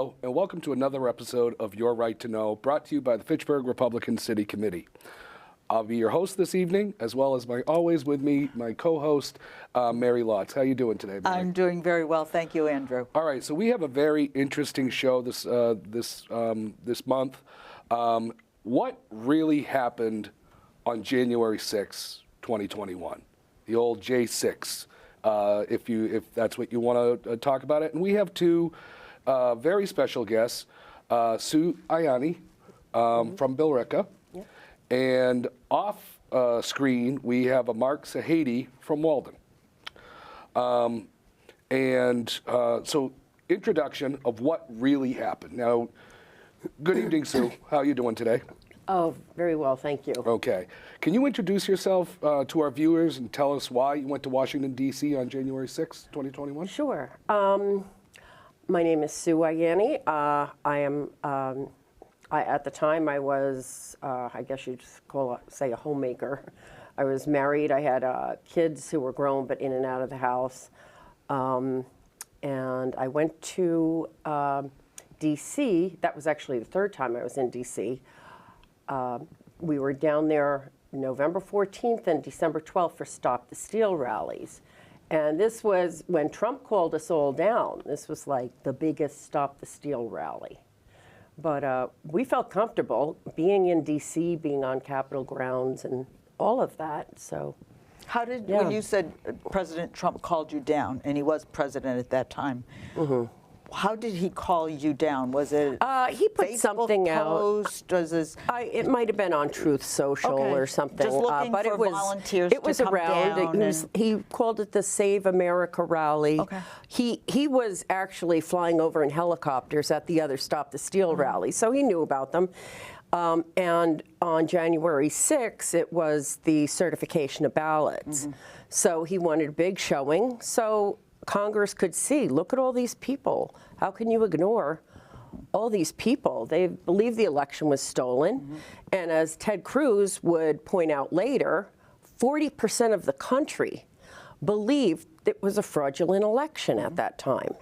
Hello, and welcome to another episode of Your Right to Know, brought to you by the Fitchburg Republican City Committee. I'll be your host this evening, as well as always with me, my co-host, Mary Lotze. How are you doing today, Mary? I'm doing very well, thank you, Andrew. All right, so we have a very interesting show this month. What really happened on January 6, 2021? The old J6, if that's what you want to talk about it. And we have two very special guests, Sue Ianni from Billerica. Yep. And off screen, we have a Mark Sahady from Walden. So introduction of what really happened. Now, good evening, Sue. How are you doing today? Oh, very well, thank you. Okay. Can you introduce yourself to our viewers and tell us why you went to Washington, D.C. on January 6, 2021? Sure. My name is Sue Ianni. At the time, I was, I guess you'd say a homemaker. I was married. I had kids who were grown but in and out of the house. And I went to D.C. That was actually the third time I was in D.C. We were down there November 14th and December 12th for Stop the Steal rallies. And this was when Trump called us all down. This was like the biggest Stop the Steal rally. But we felt comfortable being in D.C., being on Capitol grounds and all of that, so. How did, when you said President Trump called you down, and he was president at that time, how did he call you down? Was it he put Facebook something post? out. It might have been on Truth Social or something. Just looking but for volunteers it was to come around. down. He called it the Save America rally. Okay. He was actually flying over in helicopters at the other Stop the Steal rally, so he knew about them. And on January 6th, it was the certification of ballots. So he wanted a big showing. So Congress could see, look at all these people. How can you ignore all these people? They believe the election was stolen. And as Ted Cruz would point out later, 40% of the country believed it was a fraudulent election at that time.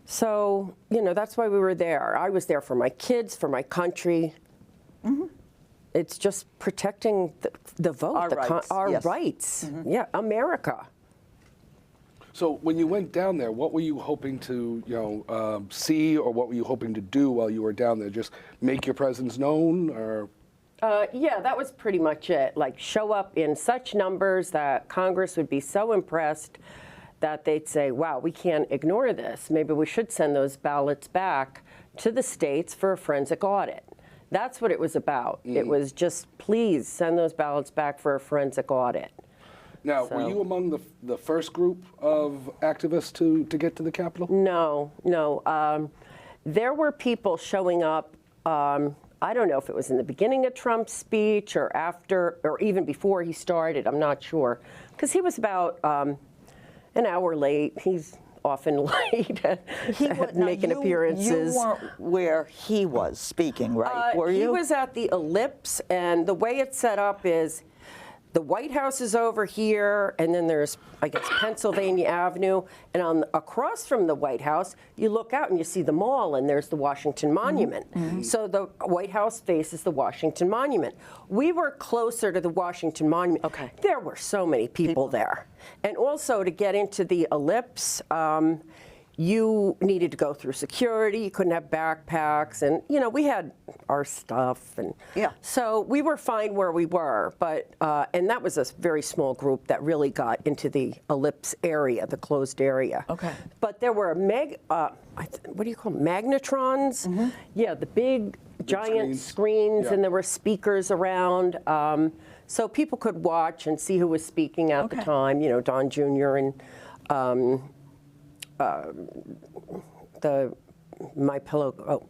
So, that's why we were there. I was there for my kids, for my country. It's just protecting the vote, our rights. Yeah, America. So when you went down there, what were you hoping to, see, or what were you hoping to do while you were down there? Just make your presence known, or? Yeah, that was pretty much it. Like, show up in such numbers that Congress would be so impressed that they'd say, wow, we can't ignore this. Maybe we should send those ballots back to the states for a forensic audit. That's what it was about. It was just, please send those ballots back for a forensic audit. Now, were you among the first group of activists to get to the Capitol? No. There were people showing up, I don't know if it was in the beginning of Trump's speech or after, or even before he started, I'm not sure. Because he was about an hour late. He's often late at making appearances. You weren't where he was speaking, right? Were you? He was at the Ellipse, and the way it's set up is the White House is over here, and then there's, I guess, Pennsylvania Avenue, and across from the White House, you look out and you see the mall, and there's the Washington Monument. So the White House faces the Washington Monument. We were closer to the Washington Monument. Okay. There were so many people there. And also, to get into the Ellipse, you needed to go through security. You couldn't have backpacks, and we had our stuff, and so we were fine where we were. But and that was a very small group that really got into the Ellipse area, the closed area. Okay. But there were what do you call them? Magnetrons? Yeah, the big giant screens, and there were speakers around. So people could watch and see who was speaking at the time. Don Jr. and. Mike Lindell.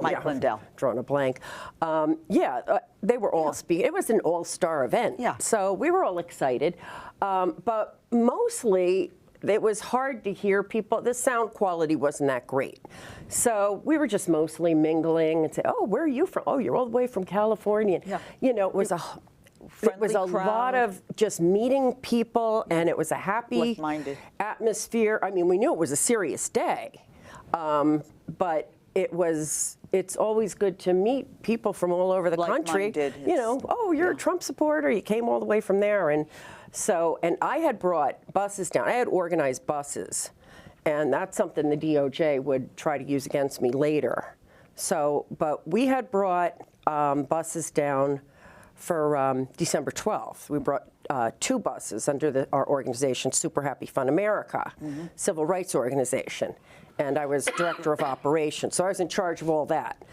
Mike Lindell. Drawing a blank. They were all speaking. It was an all-star event. Yeah. So we were all excited. But mostly, it was hard to hear people. The sound quality wasn't that great. So we were just mostly mingling and say, oh, where are you from? Oh, you're all the way from California. Yeah. It was a lot of just meeting people, and it was a happy atmosphere. I mean, we knew it was a serious day. But it's always good to meet people from all over the country. Like-minded. You know, oh, you're a Trump supporter. You came all the way from there. And I had brought buses down. I had organized buses. And that's something the DOJ would try to use against me later. But we had brought buses down for December 12th. We brought 2 buses under our organization, Super Happy Fun America, civil rights organization. And I was director of operations, so I was in charge of all that.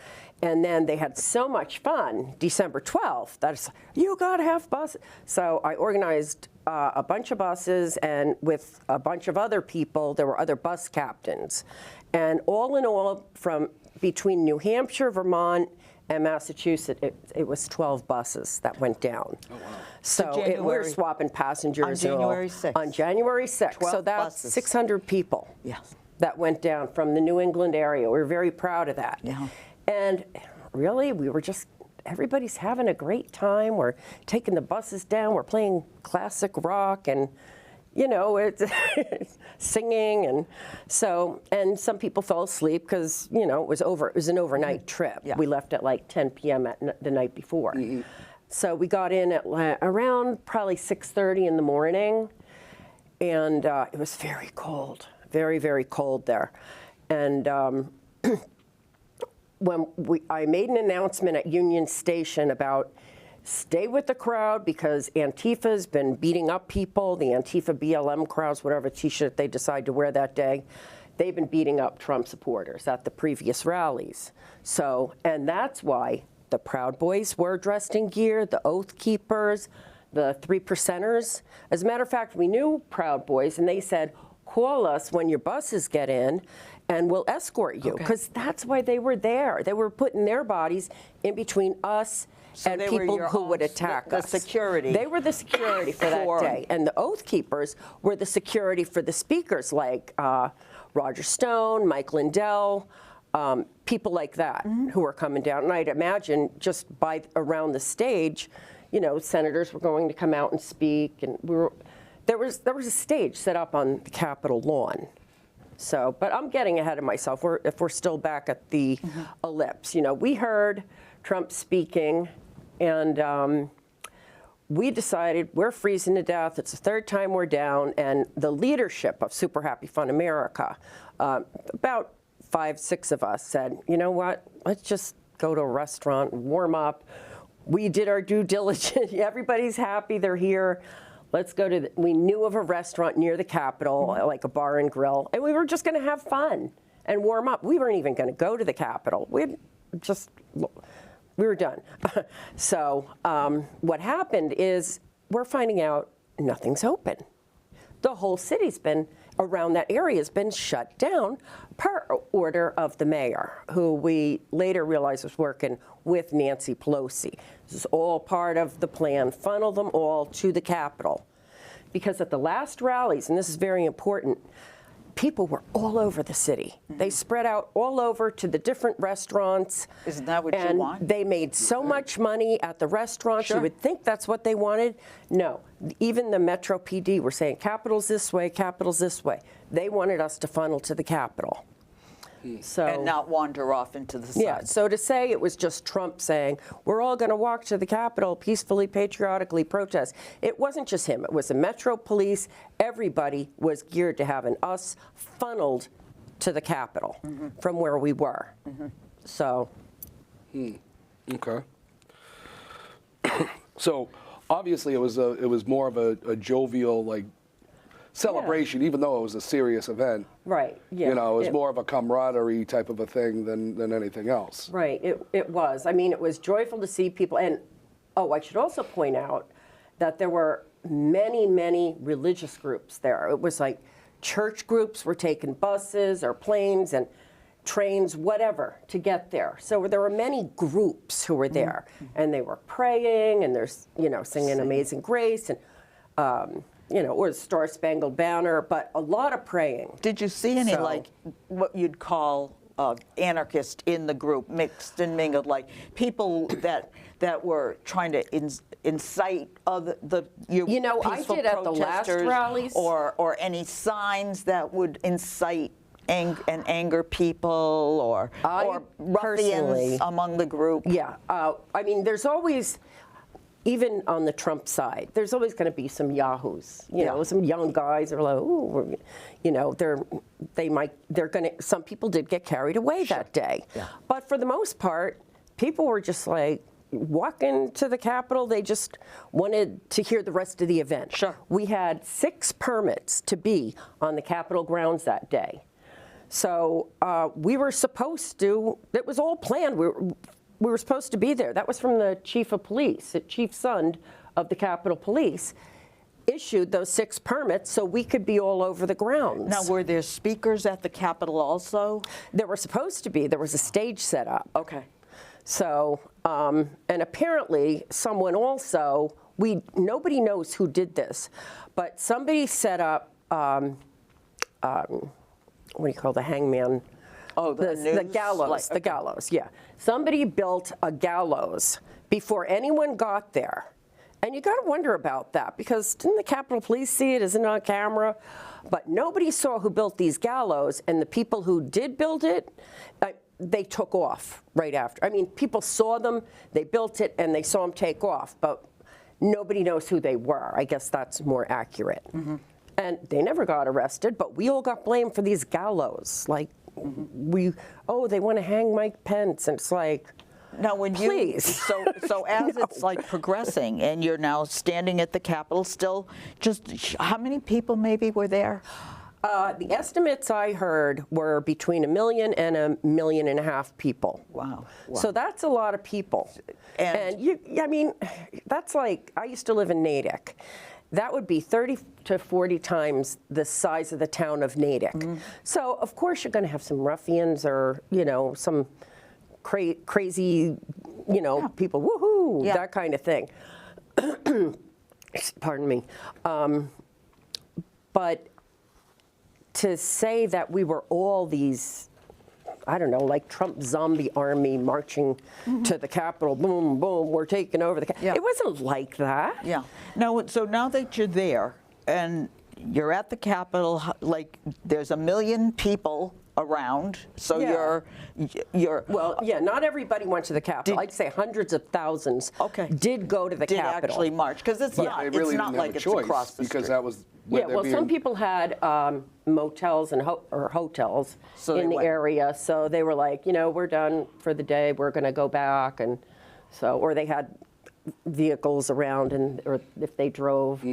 And then they had so much fun, December 12th, that it's, you gotta have buses. So I organized a bunch of buses, and with a bunch of other people, there were other bus captains. And all in all, from between New Hampshire, Vermont, and Massachusetts, it was 12 buses that went down. Oh, wow. So we were swapping passengers. On January 6th. On January 6th. So that's buses. 600 people. Yes. That went down from the New England area. We were very proud of that. Yeah. And really, we were just, everybody's having a great time. We're taking the buses down. We're playing classic rock and, you know, it's singing. And some people fell asleep because, you know, it was an overnight trip. Yeah. We left at like 10 p.m. the night before. Mm-hmm. So we got in at around probably 6:30 in the morning. And it was very cold. Very, very cold there. And when I made an announcement at Union Station about stay with the crowd because Antifa's been beating up people, the Antifa BLM crowds, whatever T-shirt they decide to wear that day, they've been beating up Trump supporters at the previous rallies. So, and that's why the Proud Boys were dressed in gear, the Oath Keepers, the 3%ers. As a matter of fact, we knew Proud Boys, and they said, call us when your buses get in, and we'll escort you. Because that's why they were there. They were putting their bodies in between us and people who would attack us. The security. They were the security for that day. And the Oath Keepers were the security for the speakers, like Roger Stone, Mike Lindell, people like that who were coming down. And I'd imagine just around the stage, you know, senators were going to come out and speak, and there was a stage set up on the Capitol lawn. So, but I'm getting ahead of myself. If we're still back at the ellipse, you know, we heard Trump speaking, and we decided we're freezing to death. It's the 3rd time we're down, and the leadership of Super Happy Fun America, about 5, 6 of us said, you know what? Let's just go to a restaurant and warm up. We did our due diligence. Everybody's happy they're here. Let's go to we knew of a restaurant near the Capitol, like a bar and grill, and we were just going to have fun and warm up. We weren't even going to go to the Capitol. We were done. So what happened is we're finding out nothing's open. The whole city's been, around that area has been shut down per order of the mayor, who we later realized was working with Nancy Pelosi. This is all part of the plan, funnel them all to the Capitol. Because at the last rallies, and this is very important, people were all over the city. They spread out all over to the different restaurants. Isn't that what you want? They made so much money at the restaurants. Sure. You would think that's what they wanted. No, even the Metro PD were saying, Capitol's this way, Capitol's this way. They wanted us to funnel to the Capitol. So, and not wander off into the sun. Yeah, so to say it was just Trump saying, we're all going to walk to the Capitol peacefully, patriotically, protest. It wasn't just him. It was the Metro Police. Everybody was geared to having us funneled to the Capitol from where we were. So. Okay. So obviously it was more of a jovial, like, celebration, even though it was a serious event. Right. Yeah. You know, it was more of a camaraderie type of a thing than anything else. Right. It was. I mean, it was joyful to see people. And, I should also point out that there were many, many religious groups there. It was like church groups were taking buses or planes and trains, whatever, to get there. So there were many groups who were there. And they were praying, and there's, singing Amazing Grace, and, or Star Spangled Banner, but a lot of praying. Did you see any, like, what you'd call anarchists in the group, mixed and mingled, like people that were trying to incite other peaceful I did at the last rallies, or any signs that would incite and anger people or personally- ruffians among the group? Yeah, I mean, there's always, even on the Trump side, there's always going to be some yahoos, you know, some young guys are like, ooh, you know, some people did get carried away that day. Yeah. But for the most part, people were just like, walking to the Capitol, they just wanted to hear the rest of the event. Sure. We had 6 permits to be on the Capitol grounds that day. So we were supposed to, it was all planned. We were supposed to be there. That was from the chief of police, the Chief Sund of the Capitol Police, issued those 6 permits so we could be all over the grounds. Now, were there speakers at the Capitol also? There were supposed to be. There was a stage set up. Okay. So, and apparently someone also, nobody knows who did this, but somebody set up, what do you call the hangman? Oh, the news? gallows, Like, the gallows, yeah. Somebody built a gallows before anyone got there. And you got to wonder about that, because didn't the Capitol Police see it? Isn't it on camera? But nobody saw who built these gallows, and the people who did build it, they took off right after. I mean, people saw them, they built it, and they saw them take off, but nobody knows who they were. I guess that's more accurate. Mm-hmm. And they never got arrested, but we all got blamed for these gallows. Like, they want to hang Mike Pence, and it's like, now, when please. So as it's like progressing, and you're now standing at the Capitol still, just how many people maybe were there? The estimates I heard were between 1 million and 1.5 million people. Wow. So that's a lot of people. And I mean, that's like, I used to live in Natick. That would be 30 to 40 times the size of the town of Natick. Mm-hmm. So, of course, you're going to have some ruffians or, you know, some crazy, you know, people, woohoo, that kind of thing. Pardon me. But to say that we were all these, I don't know, like Trump zombie army marching to the Capitol, boom, boom, we're taking over the Capitol. It wasn't like that. Yeah. No, so now that you're there and you're at the Capitol, like there's 1 million people around, so you're well, yeah, not everybody went to the Capitol. I'd say hundreds of thousands did go to the Capitol. Did actually march, because it's not, they really it's not didn't like have a it's choice, across the because street. that was where Yeah, well, some people had motels and hotels in the area, so they were like, you know, we're done for the day, we're going to go back, and so, or they had vehicles around, and or if they drove.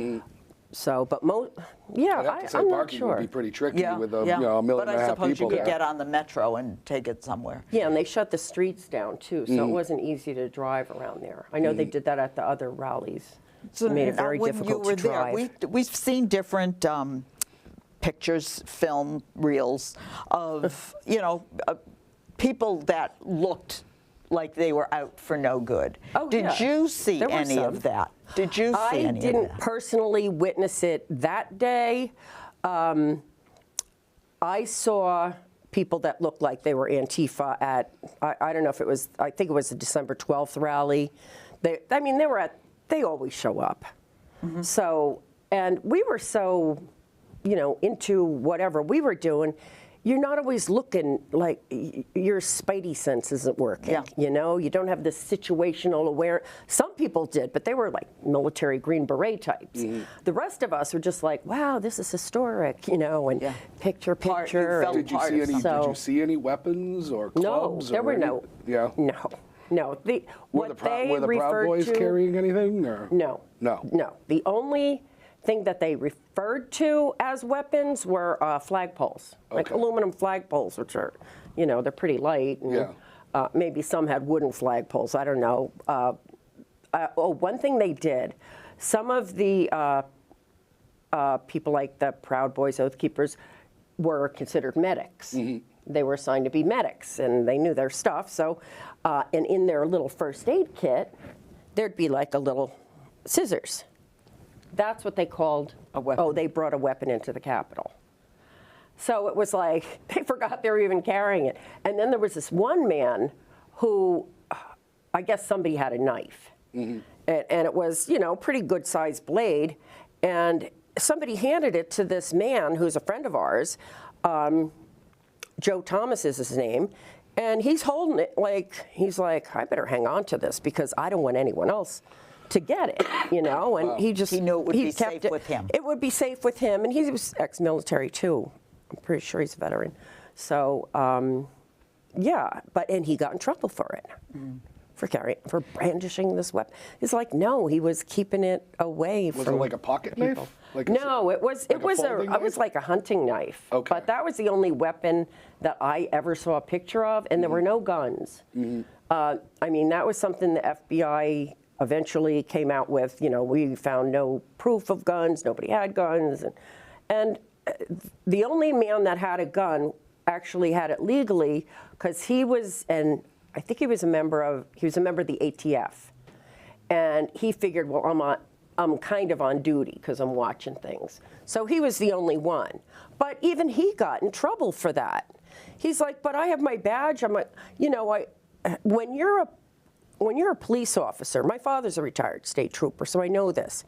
So, but I'm not parking sure. would be pretty tricky with a, yeah. you know, 1.5 million But I suppose people you could there. get on the metro and take it somewhere. Yeah, and they shut the streets down too, so it wasn't easy to drive around there. I know they did that at the other rallies. So It made it very when difficult you were to drive. there, we've seen different pictures, film reels of people that looked like they were out for no good. Oh, Did yeah. you see There were any some. of that? Did you see I any of didn't that? personally witness it that day. I saw people that looked like they were Antifa at, I don't know if it was, I think it was the December 12th rally. They always show up. So, and we were so, into whatever we were doing, you're not always looking, like your spidey sense isn't working. Yeah. You don't have this situational awareness. Some people did, but they were like military Green Beret types. The rest of us were just like, wow, this is historic, and picture. Did you see any weapons or clubs? No, there were no. Yeah. No. Were the Proud Boys carrying anything? Or? No. The only thing that they referred to as weapons were flagpoles, like aluminum flagpoles, which are, they're pretty light. And, maybe some had wooden flagpoles. I don't know. One thing they did, some of the people like the Proud Boys, Oath Keepers, were considered medics. They were assigned to be medics, and they knew their stuff. So, and in their little first aid kit, there'd be like a little scissors. That's what they called a weapon. Oh, they brought a weapon into the Capitol. So it was like, they forgot they were even carrying it. And then there was this one man who, I guess somebody had a knife. And it was, pretty good sized blade. And somebody handed it to this man who's a friend of ours. Joe Thomas is his name, and he's holding it like, he's like, I better hang on to this because I don't want anyone else to get it, you know, and he just, He knew it would be kept safe with him. It would be safe with him, and he was ex-military too. I'm pretty sure he's a veteran. So, yeah, and he got in trouble for it, for brandishing this weapon. It's like, no, he was keeping it away from Was it like a pocket knife? Like no, it was folding knife? like a hunting knife. Okay. But that was the only weapon that I ever saw a picture of, and there were no guns. I mean, that was something the FBI eventually came out with. You know, we found no proof of guns. Nobody had guns, and the only man that had a gun actually had it legally because he was, and I think he was a member of the ATF, and he figured, well, I'm kind of on duty because I'm watching things. So he was the only one. But even he got in trouble for that. He's like, but I have my badge. I'm like, you know, when you're a police officer, my father's a retired state trooper, so I know this.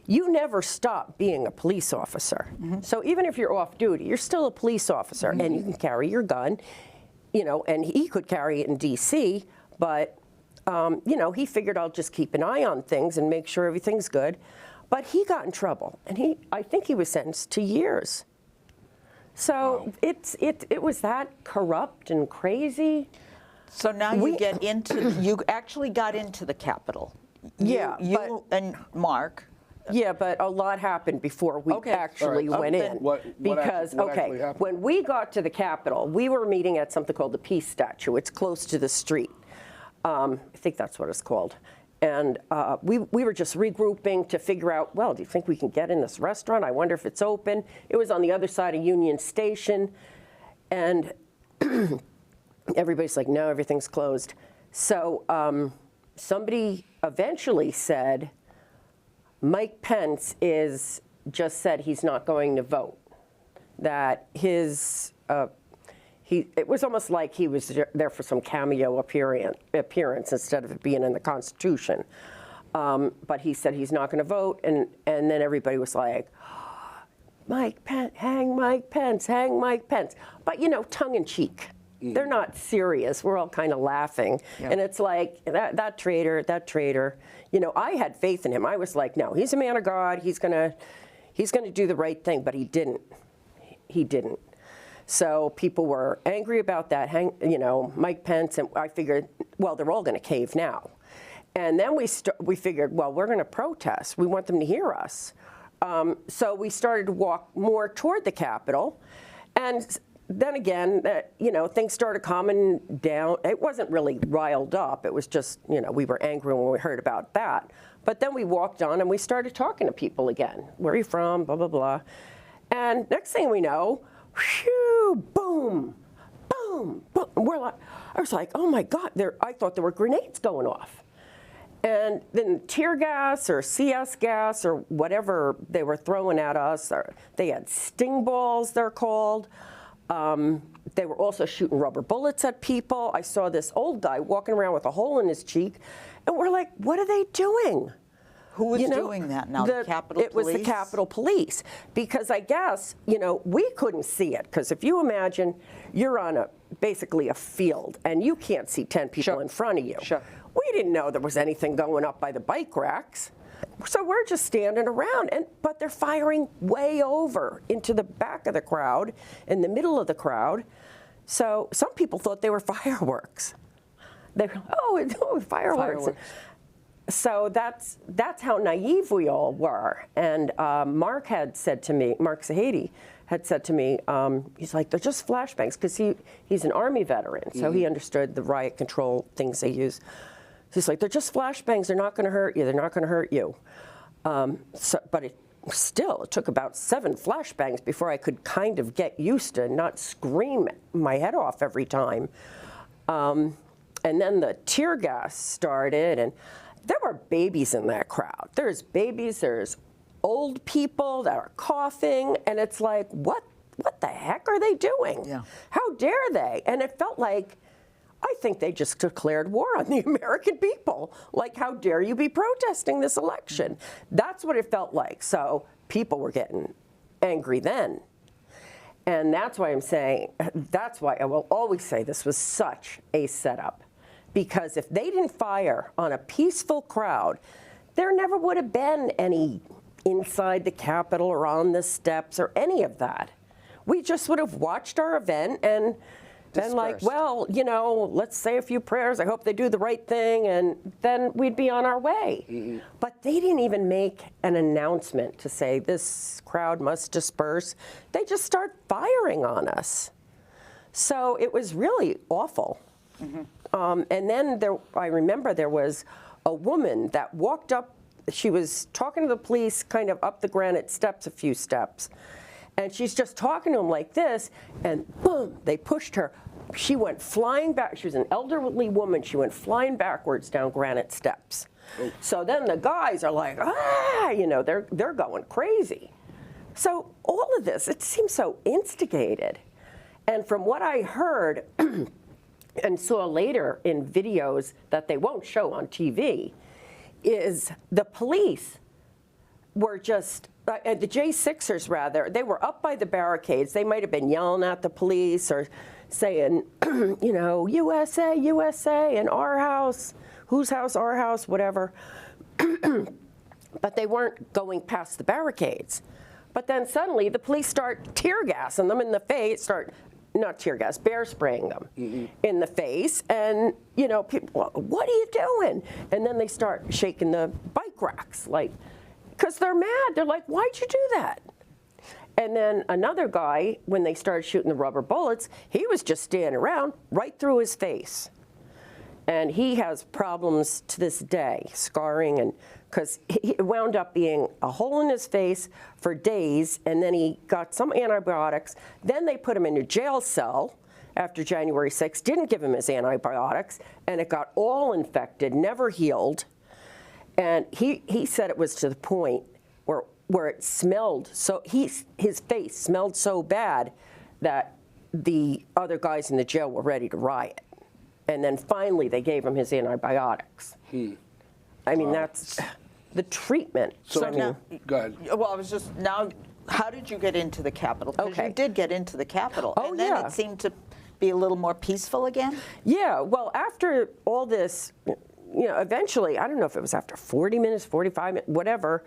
You never stop being a police officer. So even if you're off duty, you're still a police officer, and you can carry your gun, you know, and he could carry it in D.C., but you know, he figured I'll just keep an eye on things and make sure everything's good. But he got in trouble, and I think he was sentenced to years. So wow. It was that corrupt and crazy. So now you actually got into the Capitol. Yeah, you and Mark. Yeah, but a lot happened before we actually went in. What actually happened? When we got to the Capitol, we were meeting at something called the Peace Statue. It's close to the street. I think that's what it's called. And we were just regrouping to figure out, well, do you think we can get in this restaurant? I wonder if it's open. It was on the other side of Union Station. And everybody's like, no, everything's closed. So somebody eventually said, Mike Pence just said he's not going to vote. That it was almost like he was there for some cameo appearance instead of it being in the Constitution. But he said he's not going to vote, and then everybody was like, Mike Pence, hang Mike Pence, hang Mike Pence. But, you know, tongue in cheek. They're not serious. We're all kind of laughing. Yeah. And it's like, that traitor. You know, I had faith in him. I was like, no, he's a man of God. He's gonna do the right thing. But he didn't. He didn't. So people were angry about that. You know, Mike Pence, and I figured, well, they're all going to cave now. And then we figured, well, we're going to protest. We want them to hear us. So we started to walk more toward the Capitol, and then again, you know, things started calming down. It wasn't really riled up. It was just, you know, we were angry when we heard about that. But then we walked on and we started talking to people again. Where are you from? Blah, blah, blah. And next thing we know, whew, boom, boom, boom. I was like, oh my God, I thought there were grenades going off. And then tear gas or CS gas or whatever they were throwing at us, or they had sting balls, they're called. They were also shooting rubber bullets at people. I saw this old guy walking around with a hole in his cheek, and we're like, what are they doing? Who was doing that now, the Capitol Police? It was the Capitol Police, because I guess, you know, we couldn't see it, because if you imagine you're on basically a field, and you can't see 10 people in front of you. Sure. We didn't know there was anything going up by the bike racks. So we're just standing around, but they're firing way over into the back of the crowd, in the middle of the crowd. So some people thought they were fireworks. They were, oh, fireworks. So that's how naive we all were. And Mark Sahady had said to me, he's like, they're just flashbangs, because he's an Army veteran, so he understood the riot control things they use. He's like, they're just flashbangs. They're not going to hurt you. They're not going to hurt you. But it took about 7 flashbangs before I could kind of get used to not scream my head off every time. And then the tear gas started, and there were babies in that crowd. There's babies, there's old people that are coughing, and it's like, what the heck are they doing? Yeah. How dare they? And it felt like, I think they just declared war on the American people. Like, how dare you be protesting this election? That's what it felt like. So people were getting angry then. And that's why I'm saying, that's why I will always say this was such a setup. Because if they didn't fire on a peaceful crowd, there never would have been any inside the Capitol or on the steps or any of that. We just would have watched our event and been like, well, you know, let's say a few prayers. I hope they do the right thing, and then we'd be on our way. Mm-hmm. But they didn't even make an announcement to say this crowd must disperse. They just start firing on us. So it was really awful. Mm-hmm. And then I remember there was a woman that walked up. She was talking to the police kind of up the granite steps a few steps. And she's just talking to him like this, and boom, they pushed her. She went flying back. She was an elderly woman. She went flying backwards down granite steps. Oh. So then the guys are like, ah, you know, they're going crazy. So all of this, it seems so instigated. And from what I heard and saw later in videos that they won't show on TV, is the police were just, the J6ers rather, they were up by the barricades. They might have been yelling at the police or saying, you know, USA, USA, and our house, whose house, our house, whatever. But they weren't going past the barricades. But then suddenly the police start tear gassing them in the face, not tear gas, bear spraying them in the face. And, you know, people, what are you doing? And then they start shaking the bike racks, like, because they're mad. They're like, why'd you do that? And then another guy, when they started shooting the rubber bullets, he was just standing around right through his face. And he has problems to this day, scarring, and because it wound up being a hole in his face for days, and then he got some antibiotics. Then they put him in a jail cell after January 6th, didn't give him his antibiotics, and it got all infected, never healed. And he said it was to the point where it smelled, so his face smelled so bad that the other guys in the jail were ready to riot. And then finally they gave him his antibiotics. I mean, that's the treatment. So now, go ahead. Well, I was just, now, how did you get into the Capitol? Because you did get into the Capitol. Oh, and then it seemed to be a little more peaceful again? Yeah, well, after all this, you know, eventually, I don't know if it was after 40 minutes, 45 minutes, whatever,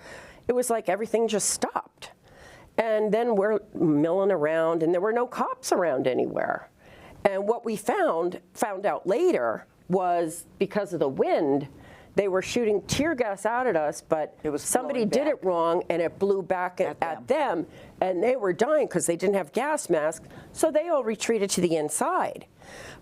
it was like everything just stopped. And then we're milling around, and there were no cops around anywhere. And what we found out later, was because of the wind, they were shooting tear gas out at us, but somebody did it wrong, and it blew back at them, and they were dying because they didn't have gas masks, so they all retreated to the inside.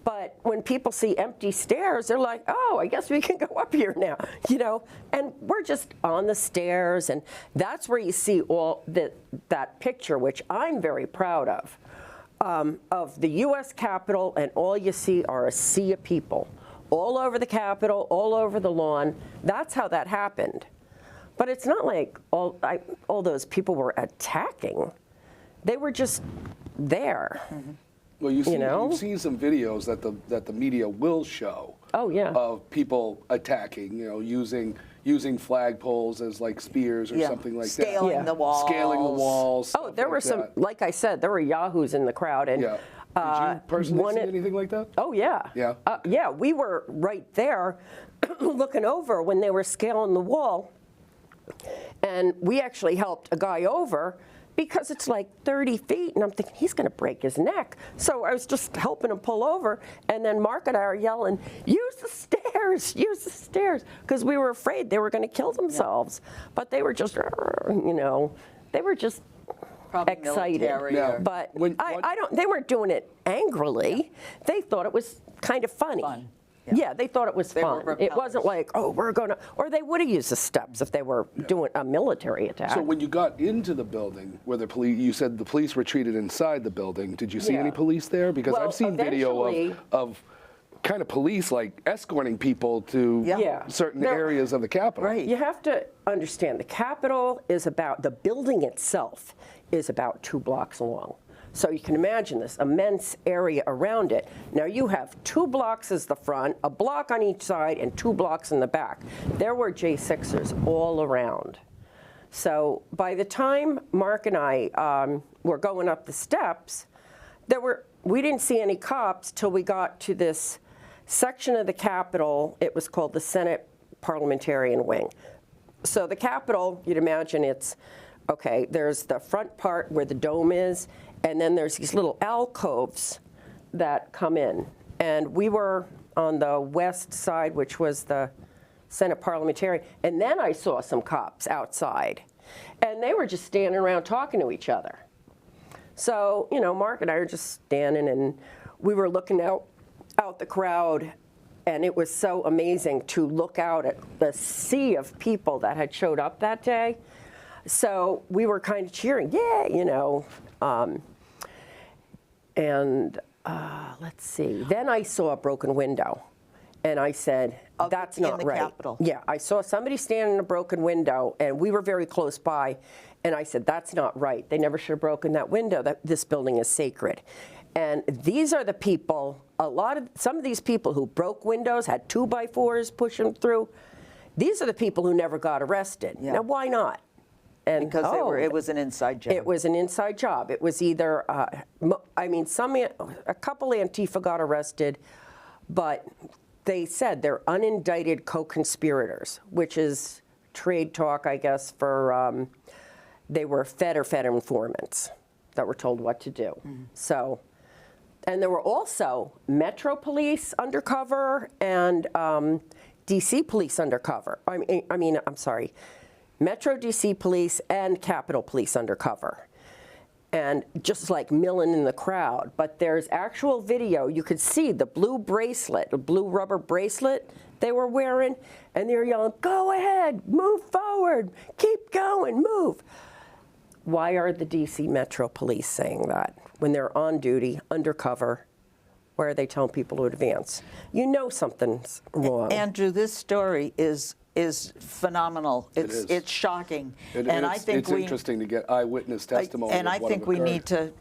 But when people see empty stairs, they're like, oh, I guess we can go up here now, you know? And we're just on the stairs, and that's where you see all that picture, which I'm very proud of the U.S. Capitol, and all you see are a sea of people all over the Capitol, all over the lawn. That's how that happened. But it's not like all those people were attacking. They were just there. Mm-hmm. Well, you've seen some videos that the media will show. Oh, yeah. Of people attacking, you know, using flagpoles as like spears or something like that. Scaling the walls. Scaling the walls. Oh, there were some, like I said, there were yahoos in the crowd. And, yeah. Did you personally see anything like that? Oh, yeah. Yeah. Yeah, we were right there looking over when they were scaling the wall. And we actually helped a guy over because it's like 30 feet, and I'm thinking, he's going to break his neck. So I was just helping him pull over, and then Mark and I are yelling, use the stairs, because we were afraid they were going to kill themselves. Yeah. But they were just, you know, they were just probably excited. Yeah. But they weren't doing it angrily. Yeah. They thought it was kind of funny. Fun. Yeah, they thought it was fun. It wasn't like, oh, we're going to, or they would have used the steps if they were doing a military attack. So when you got into the building, where the police, you said the police retreated inside the building, did you see any police there? Because I've seen video of kind of police like escorting people to certain areas of the Capitol. Right. You have to understand, the Capitol is about, the building itself is about 2 blocks long. So you can imagine this immense area around it. Now you have 2 blocks as the front, a block on each side, and 2 blocks in the back. There were J6ers all around. So by the time Mark and I were going up the steps, we didn't see any cops till we got to this section of the Capitol. It was called the Senate Parliamentarian Wing. So the Capitol, you'd imagine it's, okay, there's the front part where the dome is, and then there's these little alcoves that come in. And we were on the west side, which was the Senate Parliamentarian, and then I saw some cops outside, and they were just standing around talking to each other. So, you know, Mark and I are just standing, and we were looking out the crowd, and it was so amazing to look out at the sea of people that had showed up that day. So we were kind of cheering, yeah, you know. Let's see. Then I saw a broken window, and I said, that's not right. In the Capitol. Yeah, I saw somebody standing in a broken window, and we were very close by, and I said, that's not right. They never should have broken that window. This building is sacred. And these are the people, some of these people who broke windows, had 2x4s pushing through, these are the people who never got arrested. Yeah. Now, why not? And because it was an inside job. It was an inside job. It was either, a couple Antifa got arrested, but they said they're unindicted co-conspirators, which is trade talk, I guess, for they were Fed informants that were told what to do. So, and there were also Metro Police undercover and DC Police undercover. I'm sorry. Metro DC Police and Capitol Police undercover, and just like milling in the crowd. But there's actual video. You could see the blue bracelet, the blue rubber bracelet they were wearing, and they were yelling, go ahead, move forward, keep going, move. Why are the DC Metro Police saying that when they're on duty, undercover? Why are they telling people to advance? You know something's wrong. Andrew, this story is phenomenal. It's shocking. I think it's interesting to get eyewitness testimony. And I think we need to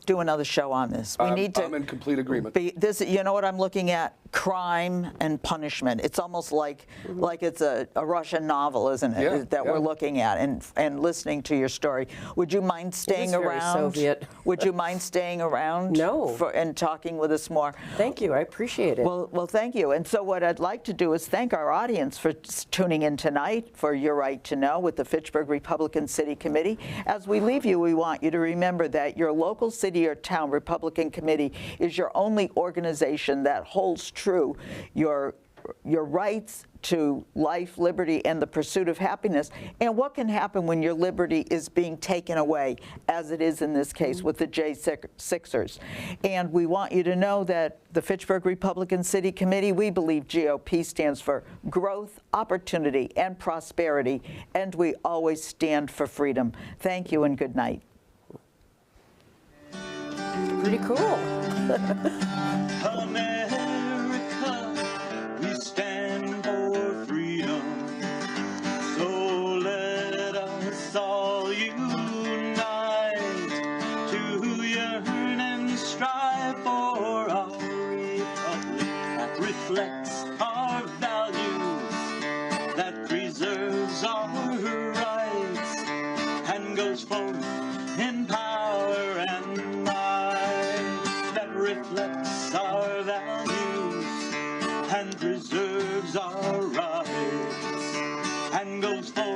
do another show on this. We need to. I'm in complete agreement. You know what I'm looking at? Crime and punishment. It's almost like it's a Russian novel, isn't it? Yeah, that we're looking at and listening to your story. Would you mind staying around? Very Soviet. Would you mind staying around? No. And talking with us more? Thank you. I appreciate it. Well, thank you. And so what I'd like to do is thank our audience for tuning in tonight for Your Right to Know with the Fitchburg Republican City Committee. As we leave you, we want you to remember that your local city or town Republican Committee is your only organization that holds true your rights to life, liberty, and the pursuit of happiness, and what can happen when your liberty is being taken away, as it is in this case with the J6ers. And we want you to know that the Fitchburg Republican City Committee, we believe GOP stands for growth, opportunity, and prosperity, and we always stand for freedom. Thank you and good night. Pretty cool. America, we stand for freedom. So let us all unite to yearn and strive for our republic that reflects our values, that preserves our rights, and goes forth in power and might, that reflects our values and preserves our rights, and goes forth